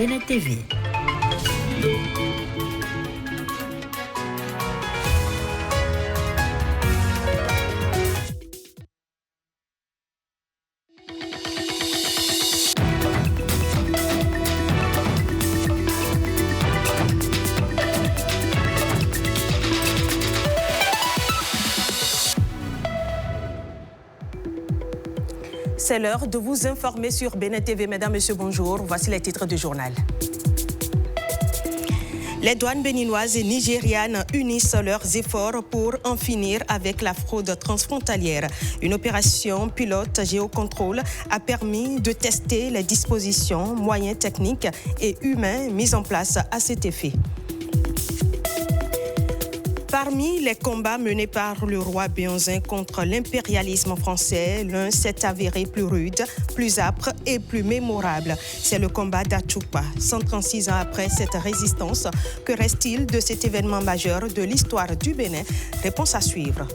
Bénin TV. C'est l'heure de vous informer sur Bénin TV. Mesdames, Messieurs, bonjour. Voici les titres du journal. Les douanes béninoises et nigérianes unissent leurs efforts pour en finir avec la fraude transfrontalière. Une opération pilote géocontrôle a permis de tester les dispositions, moyens techniques et humains mis en place à cet effet. Parmi les combats menés par le roi Béonzin contre l'impérialisme français, l'un s'est avéré plus rude, plus âpre et plus mémorable. C'est le combat d'Achoupa. 136 ans après cette résistance, que reste-t-il de cet événement majeur de l'histoire du Bénin? Réponse à suivre.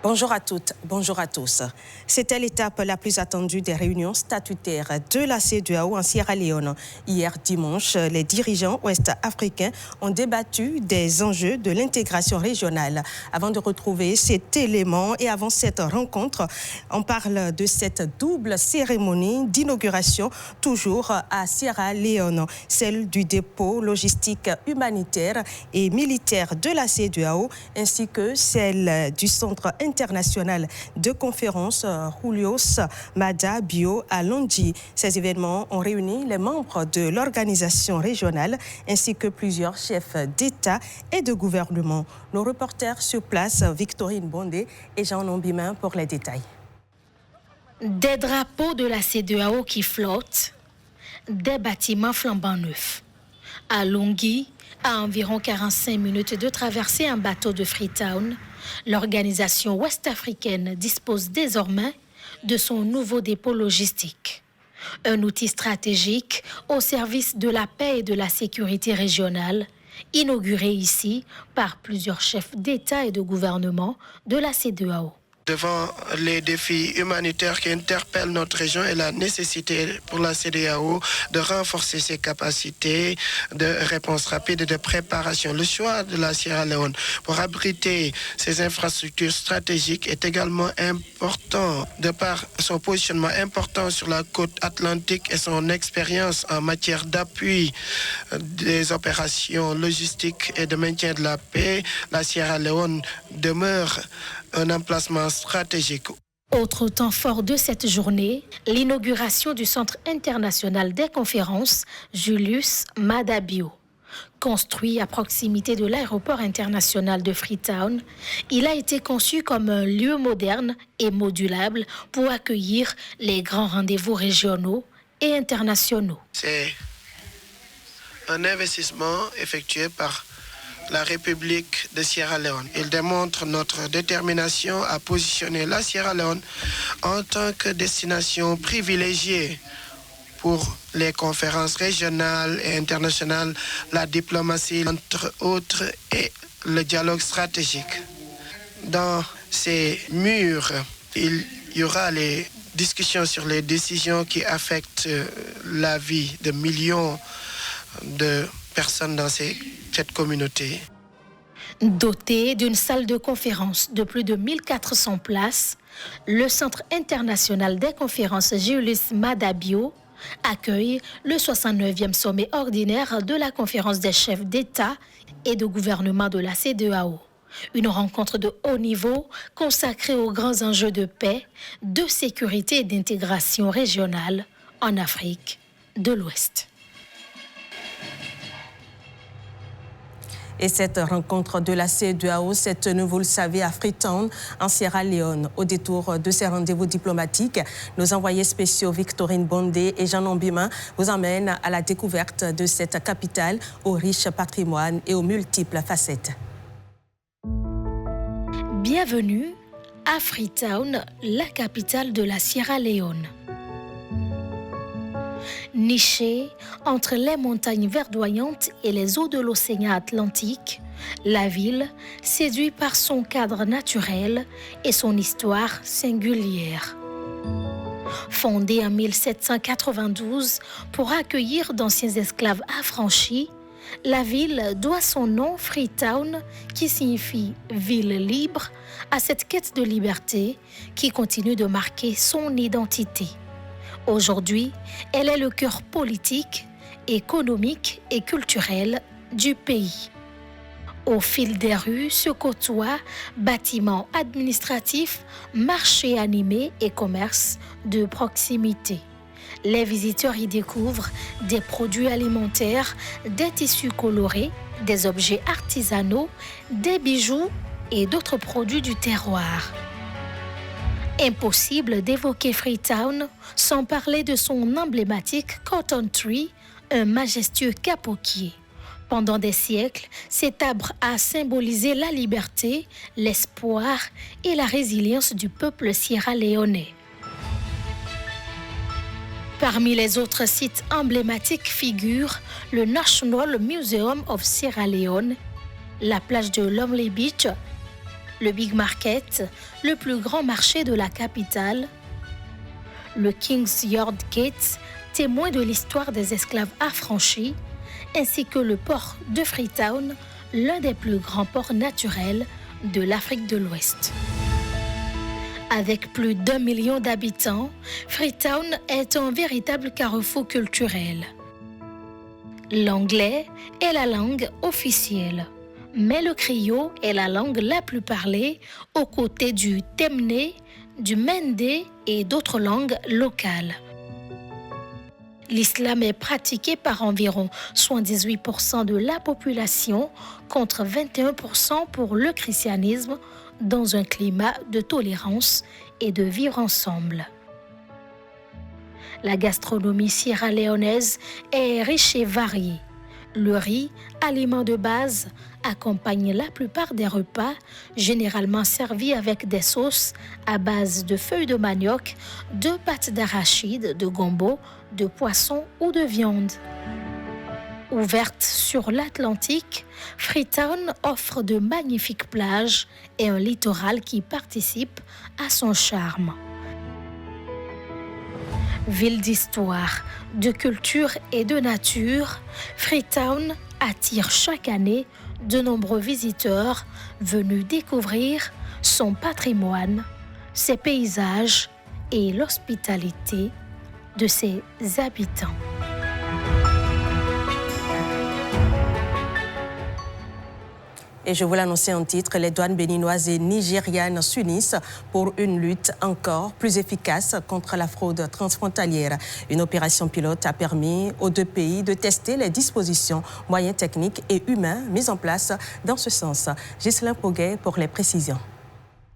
Bonjour à toutes, bonjour à tous. C'était l'étape la plus attendue des réunions statutaires de la CEDEAO en Sierra Leone. Hier dimanche, les dirigeants ouest-africains ont débattu des enjeux de l'intégration régionale. Avant de retrouver cet élément et avant cette rencontre, on parle de cette double cérémonie d'inauguration toujours à Sierra Leone, celle du dépôt logistique humanitaire et militaire de la CEDEAO ainsi que celle du centre international de conférence Julius Maada Bio à Londji. Ces événements ont réuni les membres de l'organisation régionale ainsi que plusieurs chefs d'État et de gouvernement. Nos reporters sur place, Victorine Bondé et Jean Nombimin pour les détails. Des drapeaux de la CEDEAO qui flottent, des bâtiments flambant neufs. À Longhi, à environ 45 minutes de traverser un bateau de Freetown, l'organisation ouest-africaine dispose désormais de son nouveau dépôt logistique. Un outil stratégique au service de la paix et de la sécurité régionale, inauguré ici par plusieurs chefs d'État et de gouvernement de la CEDEAO. Devant les défis humanitaires qui interpellent notre région et la nécessité pour la CEDEAO de renforcer ses capacités de réponse rapide et de préparation. Le choix de la Sierra Leone pour abriter ses infrastructures stratégiques est également important de par son positionnement important sur la côte atlantique et son expérience en matière d'appui des opérations logistiques et de maintien de la paix. La Sierra Leone demeure un emplacement stratégique. Autre temps fort de cette journée, l'inauguration du Centre international des conférences Julius Maada Bio. Construit à proximité de l'aéroport international de Freetown, il a été conçu comme un lieu moderne et modulable pour accueillir les grands rendez-vous régionaux et internationaux. C'est un investissement effectué par la République de Sierra Leone. Il démontre notre détermination à positionner la Sierra Leone en tant que destination privilégiée pour les conférences régionales et internationales, la diplomatie, entre autres, et le dialogue stratégique. Dans ces murs, il y aura les discussions sur les décisions qui affectent la vie de millions de personnes dans cette communauté. Doté d'une salle de conférence de plus de 1400 places, le Centre international des conférences Julius Maada Bio accueille le 69e sommet ordinaire de la conférence des chefs d'État et de gouvernement de la CEDEAO. Une rencontre de haut niveau consacrée aux grands enjeux de paix, de sécurité et d'intégration régionale en Afrique de l'Ouest. Et cette rencontre de la CEDEAO s'est tenue, vous le savez, à Freetown, en Sierra Leone. Au détour de ces rendez-vous diplomatiques, nos envoyés spéciaux Victorine Bondé et Jean Nombimin vous emmènent à la découverte de cette capitale au riche patrimoine et aux multiples facettes. Bienvenue à Freetown, la capitale de la Sierra Leone. Nichée entre les montagnes verdoyantes et les eaux de l'océan Atlantique, la ville séduit par son cadre naturel et son histoire singulière. Fondée en 1792 pour accueillir d'anciens esclaves affranchis, la ville doit son nom Freetown, qui signifie ville libre, à cette quête de liberté qui continue de marquer son identité. Aujourd'hui, elle est le cœur politique, économique et culturel du pays. Au fil des rues se côtoient bâtiments administratifs, marchés animés et commerces de proximité. Les visiteurs y découvrent des produits alimentaires, des tissus colorés, des objets artisanaux, des bijoux et d'autres produits du terroir. Impossible d'évoquer Freetown sans parler de son emblématique Cotton Tree, un majestueux capoquier. Pendant des siècles, cet arbre a symbolisé la liberté, l'espoir et la résilience du peuple sierra-léonais. Parmi les autres sites emblématiques figurent le National Museum of Sierra Leone, la plage de Lumley Beach, le Big Market, le plus grand marché de la capitale, le King's Yard Gate, témoin de l'histoire des esclaves affranchis, ainsi que le port de Freetown, l'un des plus grands ports naturels de l'Afrique de l'Ouest. Avec plus d'1 million d'habitants, Freetown est un véritable carrefour culturel. L'anglais est la langue officielle, mais le criollo est la langue la plus parlée aux côtés du temné, du mende et d'autres langues locales. L'islam est pratiqué par environ 78% de la population contre 21% pour le christianisme dans un climat de tolérance et de vivre ensemble. La gastronomie sierra-léonaise est riche et variée. Le riz, aliment de base, accompagne la plupart des repas, généralement servis avec des sauces à base de feuilles de manioc, de pâtes d'arachide, de gombo, de poisson ou de viande. Ouverte sur l'Atlantique, Freetown offre de magnifiques plages et un littoral qui participe à son charme. Ville d'histoire, de culture et de nature, Freetown attire chaque année de nombreux visiteurs venus découvrir son patrimoine, ses paysages et l'hospitalité de ses habitants. Et je vous l'annonçais en titre, les douanes béninoises et nigérianes s'unissent pour une lutte encore plus efficace contre la fraude transfrontalière. Une opération pilote a permis aux deux pays de tester les dispositions, moyens techniques et humains mis en place dans ce sens. Ghislain Poguet pour les précisions.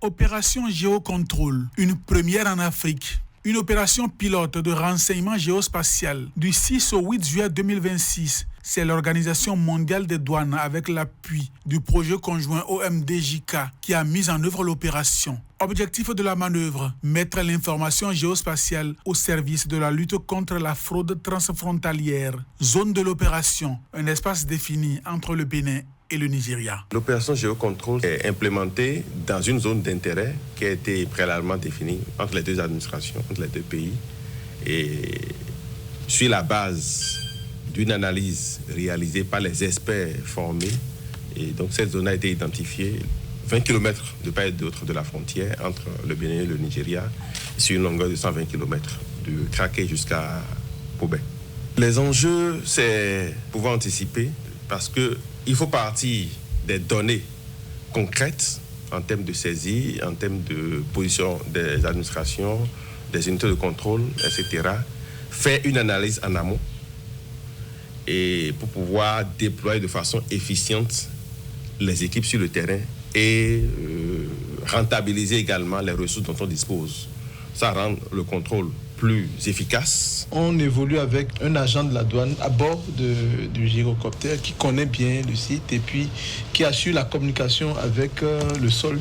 Opération Géocontrôle, une première en Afrique. Une opération pilote de renseignement géospatial du 6 au 8 juillet 2026. C'est l'Organisation mondiale des douanes avec l'appui du projet conjoint OMDJK qui a mis en œuvre l'opération. Objectif de la manœuvre, mettre l'information géospatiale au service de la lutte contre la fraude transfrontalière. Zone de l'opération, un espace défini entre le Bénin et le Nigeria. L'opération Géocontrôle est implémentée dans une zone d'intérêt qui a été préalablement définie entre les deux administrations, entre les deux pays, et sur la base d'une analyse réalisée par les experts formés. Et donc cette zone a été identifiée 20 km de part et d'autre de la frontière entre le Bénin et le Nigeria, sur une longueur de 120 km, de Kraké jusqu'à Pobé. Les enjeux, c'est pouvoir anticiper, parce qu'il faut partir des données concrètes en termes de saisie, en termes de position des administrations, des unités de contrôle, etc. Faire une analyse en amont et pour pouvoir déployer de façon efficiente les équipes sur le terrain et rentabiliser également les ressources dont on dispose. Ça rend le contrôle plus efficace. On évolue avec un agent de la douane à bord du gyrocoptère qui connaît bien le site et puis qui assure la communication avec le sol.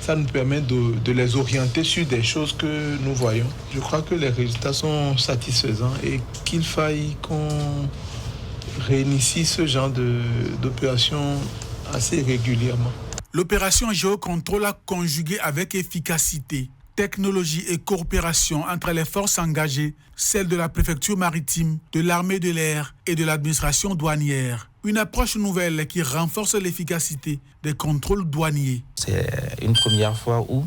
Ça nous permet de les orienter sur des choses que nous voyons. Je crois que les résultats sont satisfaisants et qu'il faille qu'on réinitie ce genre d'opération assez régulièrement. L'opération Géocontrôle a conjugué avec efficacité Technologie et coopération entre les forces engagées, celles de la préfecture maritime, de l'armée de l'air et de l'administration douanière. Une approche nouvelle qui renforce l'efficacité des contrôles douaniers. C'est une première fois où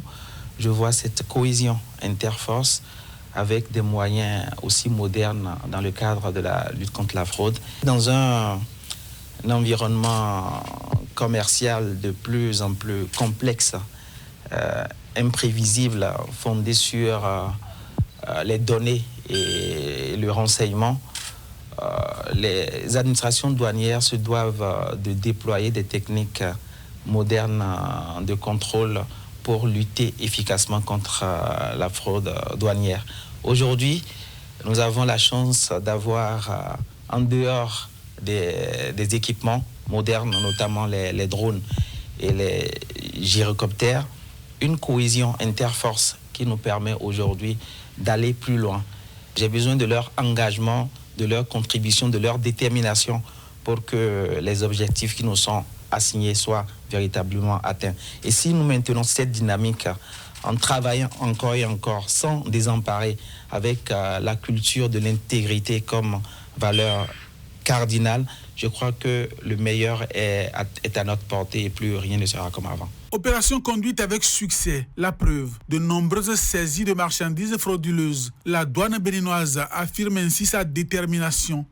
je vois cette cohésion interforce avec des moyens aussi modernes dans le cadre de la lutte contre la fraude. Dans un environnement commercial de plus en plus complexe, imprévisible, fondé sur les données et le renseignement, les administrations douanières se doivent de déployer des techniques modernes de contrôle pour lutter efficacement contre la fraude douanière. Aujourd'hui, nous avons la chance d'avoir, en dehors des équipements modernes, notamment les drones et les gyrocoptères, une cohésion interforce qui nous permet aujourd'hui d'aller plus loin. J'ai besoin de leur engagement, de leur contribution, de leur détermination pour que les objectifs qui nous sont assignés soient véritablement atteints. Et si nous maintenons cette dynamique en travaillant encore et encore sans désemparer avec la culture de l'intégrité comme valeur cardinale, je crois que le meilleur est à notre portée et plus rien ne sera comme avant. Opération conduite avec succès, la preuve de nombreuses saisies de marchandises frauduleuses. La douane béninoise affirme ainsi sa détermination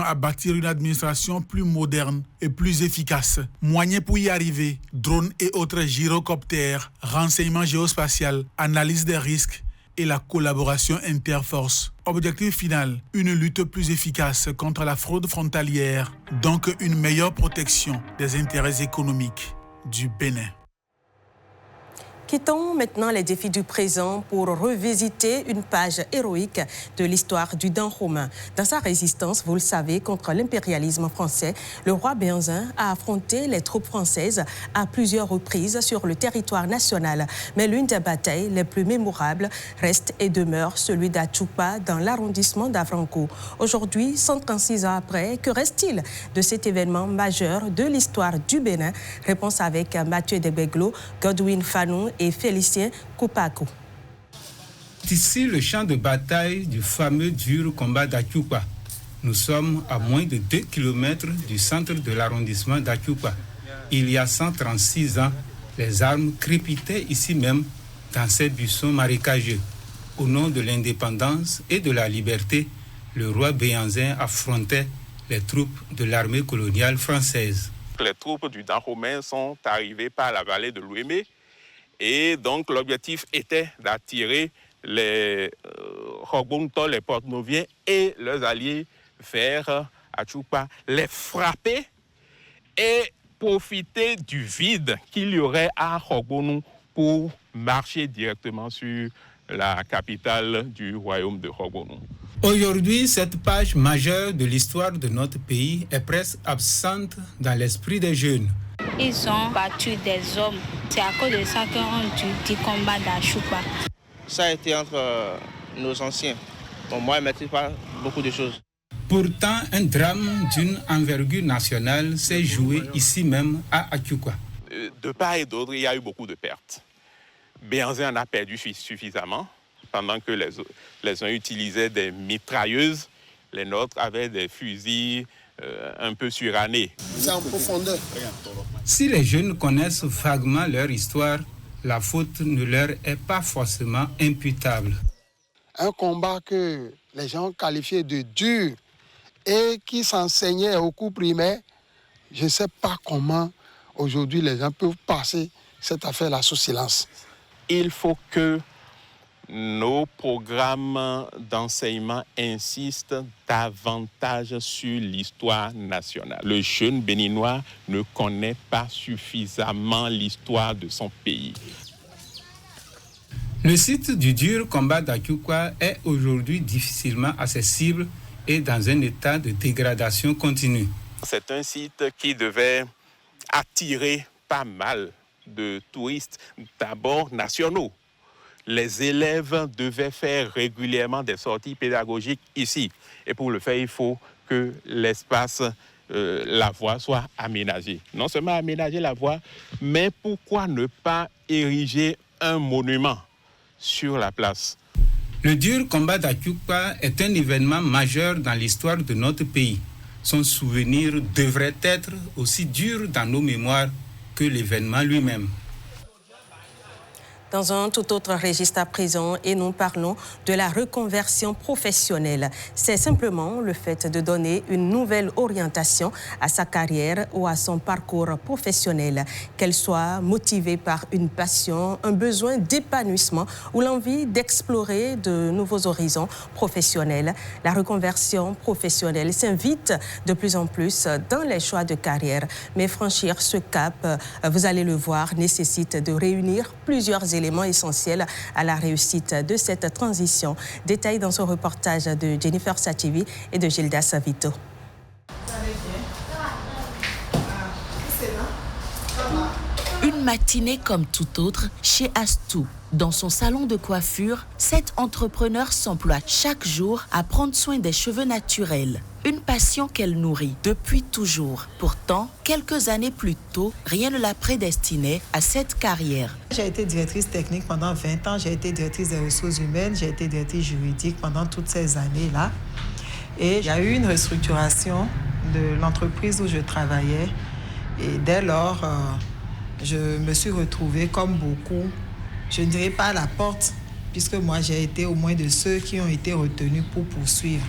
à bâtir une administration plus moderne et plus efficace. Moyens pour y arriver, drones et autres gyrocoptères, renseignements géospatial, analyse des risques et la collaboration interforce. Objectif final, une lutte plus efficace contre la fraude frontalière, donc une meilleure protection des intérêts économiques du Bénin. Quittons maintenant les défis du présent pour revisiter une page héroïque de l'histoire du Dahomey. Dans sa résistance, vous le savez, contre l'impérialisme français, le roi Béhanzin a affronté les troupes françaises à plusieurs reprises sur le territoire national. Mais l'une des batailles les plus mémorables reste et demeure celui d'Achupa dans l'arrondissement d'Avranco. Aujourd'hui, 136 ans après, que reste-t-il de cet événement majeur de l'histoire du Bénin? Réponse avec Mathieu Debeglo, Godwin Fanou et Félicien Koupakou. Ici le champ de bataille du fameux dur combat d'Achupa. Nous sommes à moins de 2 km du centre de l'arrondissement d'Achupa. Il y a 136 ans, les armes crépitaient ici même dans ces buissons marécageux. Au nom de l'indépendance et de la liberté, le roi Béhanzin affrontait les troupes de l'armée coloniale française. Les troupes du Dahomey sont arrivées par la vallée de l'Ouémé. Et donc, l'objectif était d'attirer les Rogbonto, les Porte-Noviens et leurs alliés vers Achupa, les frapper et profiter du vide qu'il y aurait à Rogbonu pour marcher directement sur la capitale du royaume de Rogbonu. Aujourd'hui, cette page majeure de l'histoire de notre pays est presque absente dans l'esprit des jeunes. Ils ont battu des hommes. C'est à cause de ça qu'on dit combat d'Achupa. Ça a été entre nos anciens. Bon, moi, je ne maîtrise pas beaucoup de choses. Pourtant, un drame d'une envergure nationale s'est joué ici même à Achupa. De part et d'autre, il y a eu beaucoup de pertes. Béhanzin en a perdu suffisamment. Pendant que les uns utilisaient des mitrailleuses, les nôtres avaient des fusils un peu surannés. C'est en profondeur. Si les jeunes connaissent vaguement leur histoire, la faute ne leur est pas forcément imputable. Un combat que les gens qualifiaient de dur et qui s'enseignait au cours primaire, je ne sais pas comment aujourd'hui les gens peuvent passer cette affaire-là sous silence. Il faut que nos programmes d'enseignement insistent davantage sur l'histoire nationale. Le jeune béninois ne connaît pas suffisamment l'histoire de son pays. Le site du dur combat d'Achupa est aujourd'hui difficilement accessible et dans un état de dégradation continue. C'est un site qui devait attirer pas mal de touristes, d'abord nationaux. Les élèves devaient faire régulièrement des sorties pédagogiques ici. Et pour le faire, il faut que l'espace, la voie soit aménagée. Non seulement aménager la voie, mais pourquoi ne pas ériger un monument sur la place. Le dur combat d'Achukpa est un événement majeur dans l'histoire de notre pays. Son souvenir devrait être aussi dur dans nos mémoires que l'événement lui-même. Dans un tout autre registre à présent, et nous parlons de la reconversion professionnelle. C'est simplement le fait de donner une nouvelle orientation à sa carrière ou à son parcours professionnel, qu'elle soit motivée par une passion, un besoin d'épanouissement ou l'envie d'explorer de nouveaux horizons professionnels. La reconversion professionnelle s'invite de plus en plus dans les choix de carrière. Mais franchir ce cap, vous allez le voir, nécessite de réunir plusieurs éléments essentiels à la réussite de cette transition. Détail dans ce reportage de Jennifer Sativi et de Gilda Savito. Une matinée comme toute autre chez Astou. Dans son salon de coiffure, cet entrepreneur s'emploie chaque jour à prendre soin des cheveux naturels. Une passion qu'elle nourrit depuis toujours. Pourtant, quelques années plus tôt, rien ne la prédestinait à cette carrière. J'ai été directrice technique pendant 20 ans, j'ai été directrice des ressources humaines, j'ai été directrice juridique pendant toutes ces années-là. Et il y a eu une restructuration de l'entreprise où je travaillais. Et dès lors, je me suis retrouvée comme beaucoup, je ne dirais pas à la porte, puisque moi j'ai été au moins de ceux qui ont été retenus pour poursuivre.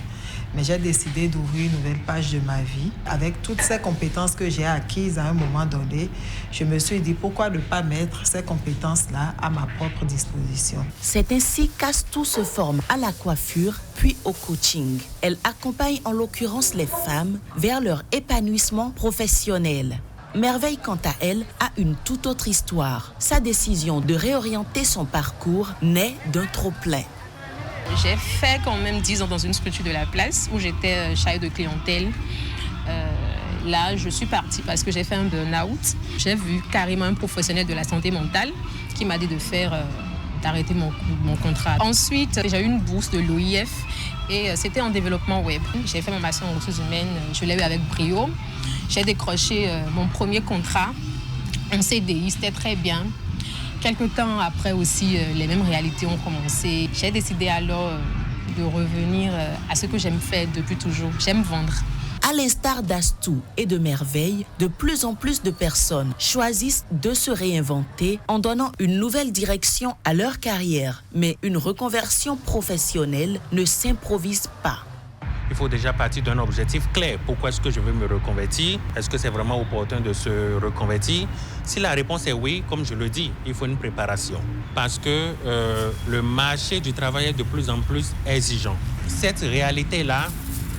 Mais j'ai décidé d'ouvrir une nouvelle page de ma vie. Avec toutes ces compétences que j'ai acquises à un moment donné, je me suis dit pourquoi ne pas mettre ces compétences-là à ma propre disposition. C'est ainsi qu'Astou se forme à la coiffure, puis au coaching. Elle accompagne en l'occurrence les femmes vers leur épanouissement professionnel. Merveille, quant à elle, a une toute autre histoire. Sa décision de réorienter son parcours naît d'un trop-plein. J'ai fait quand même 10 ans dans une structure de la place où j'étais chargée de clientèle. Là, je suis partie parce que j'ai fait un burn-out. J'ai vu carrément un professionnel de la santé mentale qui m'a dit d'arrêter mon contrat. Ensuite, j'ai eu une bourse de l'OIF et c'était en développement web. J'ai fait ma master en ressources humaines, je l'ai eu avec brio. J'ai décroché mon premier contrat en CDI, c'était très bien. Quelque temps après aussi, les mêmes réalités ont commencé. J'ai décidé alors de revenir à ce que j'aime faire depuis toujours. J'aime vendre. À l'instar d'Astou et de Merveille, de plus en plus de personnes choisissent de se réinventer en donnant une nouvelle direction à leur carrière. Mais une reconversion professionnelle ne s'improvise pas. Il faut déjà partir d'un objectif clair. Pourquoi est-ce que je veux me reconvertir? Est-ce que c'est vraiment opportun de se reconvertir? Si la réponse est oui, comme je le dis, il faut une préparation. Parce que le marché du travail est de plus en plus exigeant. Cette réalité-là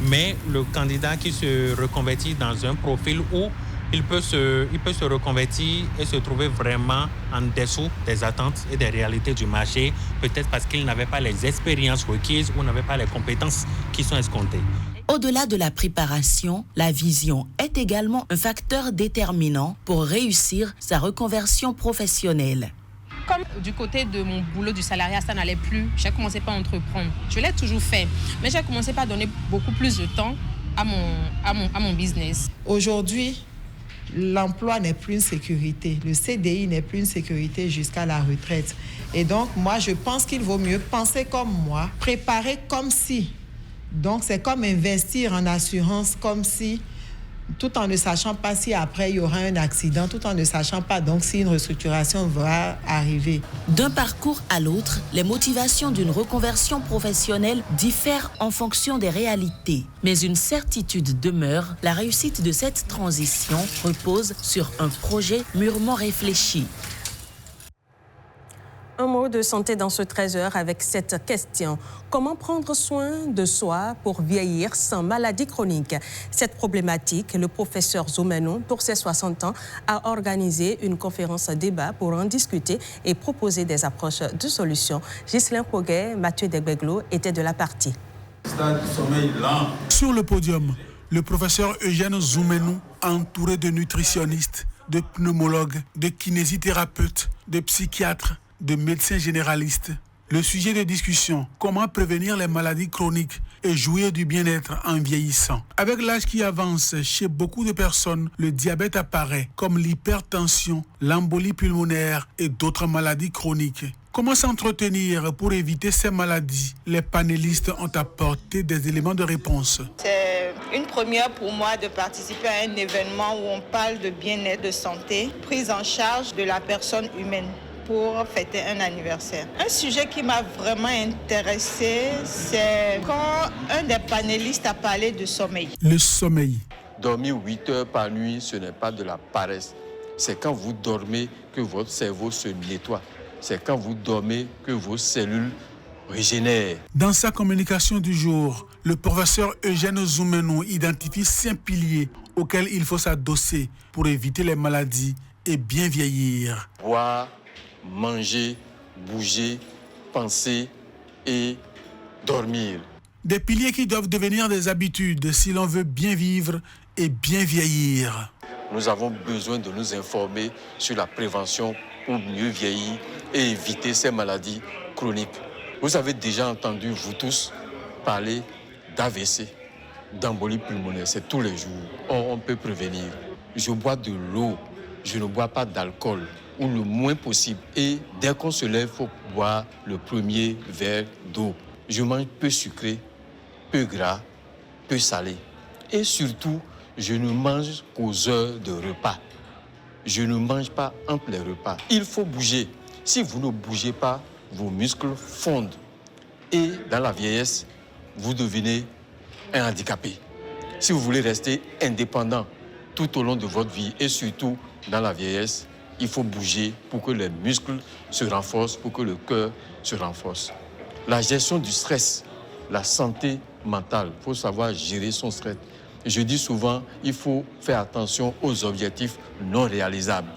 met le candidat qui se reconvertit dans un profil où il peut se reconvertir et se trouver vraiment en dessous des attentes et des réalités du marché, peut-être parce qu'il n'avait pas les expériences requises ou n'avait pas les compétences qui sont escomptées. Au-delà de la préparation, la vision est également un facteur déterminant pour réussir sa reconversion professionnelle. Comme du côté de mon boulot du salariat, ça n'allait plus, j'ai commencé par entreprendre. Je l'ai toujours fait, mais j'ai commencé par donner beaucoup plus de temps à mon business. Aujourd'hui, l'emploi n'est plus une sécurité. Le CDI n'est plus une sécurité jusqu'à la retraite. Et donc, moi, je pense qu'il vaut mieux penser comme moi, préparer comme si. Donc, c'est comme investir en assurance comme si, tout en ne sachant pas si après il y aura un accident, tout en ne sachant pas donc si une restructuration va arriver. D'un parcours à l'autre, les motivations d'une reconversion professionnelle diffèrent en fonction des réalités. Mais une certitude demeure, la réussite de cette transition repose sur un projet mûrement réfléchi. Un mot de santé dans ce 13h avec cette question. Comment prendre soin de soi pour vieillir sans maladie chronique? Cette problématique, le professeur Zoumenou, pour ses 60 ans, a organisé une conférence débat pour en discuter et proposer des approches de solutions. Ghislain Poguet, Mathieu Degbeglo étaient de la partie. Sur le podium, le professeur Eugène Zoumenou, entouré de nutritionnistes, de pneumologues, de kinésithérapeutes, de psychiatres, de médecins généralistes. Le sujet de discussion, comment prévenir les maladies chroniques et jouir du bien-être en vieillissant. Avec l'âge qui avance, chez beaucoup de personnes, le diabète apparaît comme l'hypertension, l'embolie pulmonaire et d'autres maladies chroniques. Comment s'entretenir pour éviter ces maladies? Les panélistes ont apporté des éléments de réponse. C'est une première pour moi de participer à un événement où on parle de bien-être, de santé, prise en charge de la personne humaine pour fêter un anniversaire. Un sujet qui m'a vraiment intéressée, c'est quand un des panélistes a parlé de sommeil. Le sommeil. Dormir 8 heures par nuit, ce n'est pas de la paresse. C'est quand vous dormez que votre cerveau se nettoie. C'est quand vous dormez que vos cellules régénèrent. Dans sa communication du jour, le professeur Eugène Zoumeno identifie 5 piliers auxquels il faut s'adosser pour éviter les maladies et bien vieillir. Boire, manger, bouger, penser et dormir. Des piliers qui doivent devenir des habitudes si l'on veut bien vivre et bien vieillir. Nous avons besoin de nous informer sur la prévention pour mieux vieillir et éviter ces maladies chroniques. Vous avez déjà entendu, vous tous, parler d'AVC, d'embolie pulmonaire. C'est tous les jours. On peut prévenir. Je bois de l'eau. Je ne bois pas d'alcool, ou le moins possible. Et dès qu'on se lève, il faut boire le premier verre d'eau. Je mange peu sucré, peu gras, peu salé. Et surtout, je ne mange qu'aux heures de repas. Je ne mange pas entre les repas. Il faut bouger. Si vous ne bougez pas, vos muscles fondent. Et dans la vieillesse, vous devenez un handicapé. Si vous voulez rester indépendant tout au long de votre vie et surtout dans la vieillesse, il faut bouger pour que les muscles se renforcent, pour que le cœur se renforce. La gestion du stress, la santé mentale, il faut savoir gérer son stress. Je dis souvent, il faut faire attention aux objectifs non réalisables.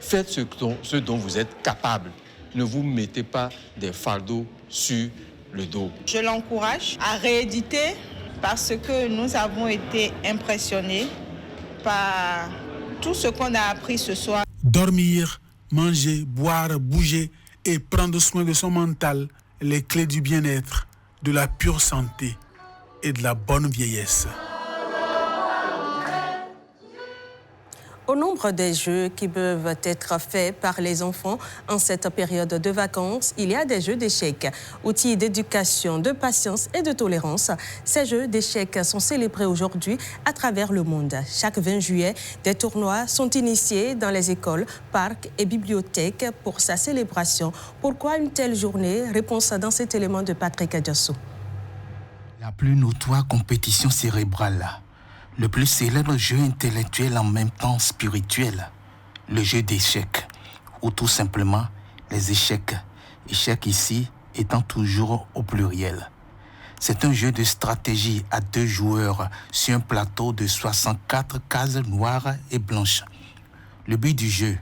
Faites ce dont vous êtes capable. Ne vous mettez pas des fardeaux sur le dos. Je l'encourage à rééditer parce que nous avons été impressionnés par tout ce qu'on a appris ce soir. Dormir, manger, boire, bouger et prendre soin de son mental, les clés du bien-être, de la pure santé et de la bonne vieillesse. Au nombre des jeux qui peuvent être faits par les enfants en cette période de vacances, il y a des jeux d'échecs, outils d'éducation, de patience et de tolérance. Ces jeux d'échecs sont célébrés aujourd'hui à travers le monde. Chaque 20 juillet, des tournois sont initiés dans les écoles, parcs et bibliothèques pour sa célébration. Pourquoi une telle journée? Réponse dans cet élément de Patrick Adjassou. La plus notoire compétition cérébrale. Le plus célèbre jeu intellectuel en même temps spirituel, le jeu d'échecs, ou tout simplement les échecs. Échecs ici étant toujours au pluriel. C'est un jeu de stratégie à 2 joueurs sur un plateau de 64 cases noires et blanches. Le but du jeu,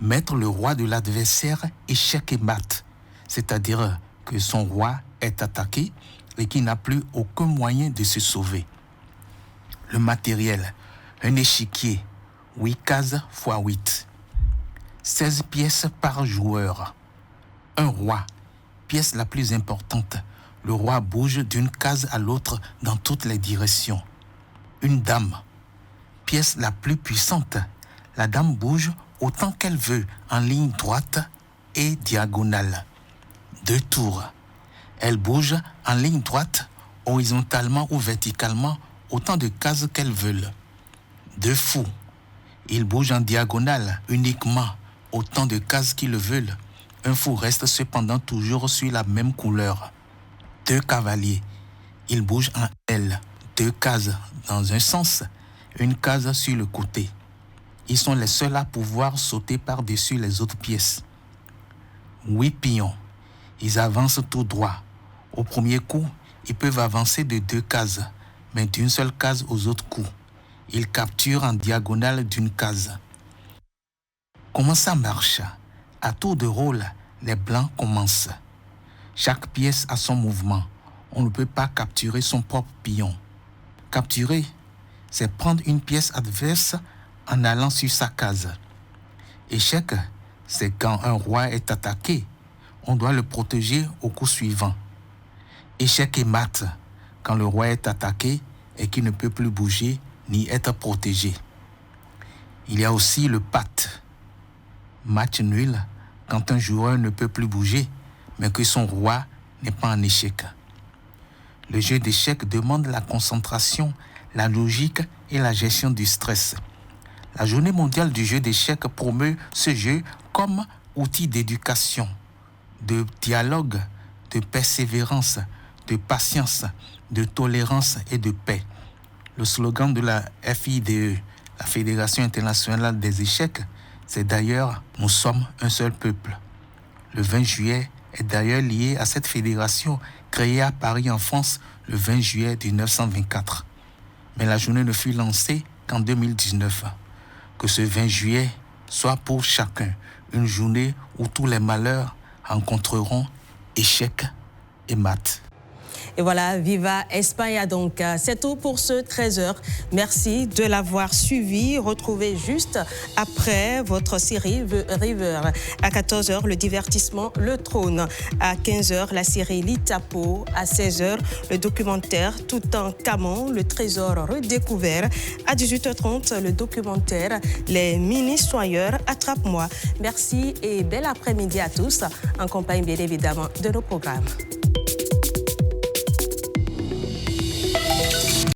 mettre le roi de l'adversaire échec et mat, c'est-à-dire que son roi est attaqué et qu'il n'a plus aucun moyen de se sauver. Le matériel, un échiquier, 8 cases x 8. 16 pièces par joueur. Un roi, pièce la plus importante. Le roi bouge d'une case à l'autre dans toutes les directions. Une dame, pièce la plus puissante. La dame bouge autant qu'elle veut en ligne droite et diagonale. 2 tours. Elle bouge en ligne droite, horizontalement ou verticalement, autant de cases qu'elles veulent. 2 fous. Ils bougent en diagonale uniquement, autant de cases qu'ils le veulent. Un fou reste cependant toujours sur la même couleur. 2 cavaliers. Ils bougent en L, 2 cases dans un sens, une case sur le côté. Ils sont les seuls à pouvoir sauter par-dessus les autres pièces. 8 pions. Ils avancent tout droit. Au premier coup, ils peuvent avancer de 2 cases, mais d'une seule case aux autres coups. Ils capturent en diagonale d'une case. Comment ça marche? À tour de rôle, les blancs commencent. Chaque pièce a son mouvement. On ne peut pas capturer son propre pion. Capturer, c'est prendre une pièce adverse en allant sur sa case. Échec, c'est quand un roi est attaqué. On doit le protéger au coup suivant. Échec et mat, quand le roi est attaqué et qu'il ne peut plus bouger ni être protégé. Il y a aussi le pat. Match nul, quand un joueur ne peut plus bouger mais que son roi n'est pas en échec. Le jeu d'échecs demande la concentration, la logique et la gestion du stress. La Journée mondiale du jeu d'échecs promeut ce jeu comme outil d'éducation, de dialogue, de persévérance, de patience, de tolérance et de paix. Le slogan de la FIDE, la Fédération internationale des échecs, c'est d'ailleurs « Nous sommes un seul peuple ». Le 20 juillet est d'ailleurs lié à cette fédération créée à Paris en France le 20 juillet 1924. Mais la journée ne fut lancée qu'en 2019. Que ce 20 juillet soit pour chacun une journée où tous les malheurs rencontreront échecs et maths. Et voilà, Viva España donc. C'est tout pour ce 13h. Merci de l'avoir suivi. Retrouvez juste après votre série River. À 14h, le divertissement Le Trône. À 15h, la série Litapo. À 16h, le documentaire Toutankhamon, le trésor redécouvert. À 18h30, le documentaire Les mini-soigneurs, attrape-moi. Merci et bel après-midi à tous, en compagnie bien évidemment de nos programmes.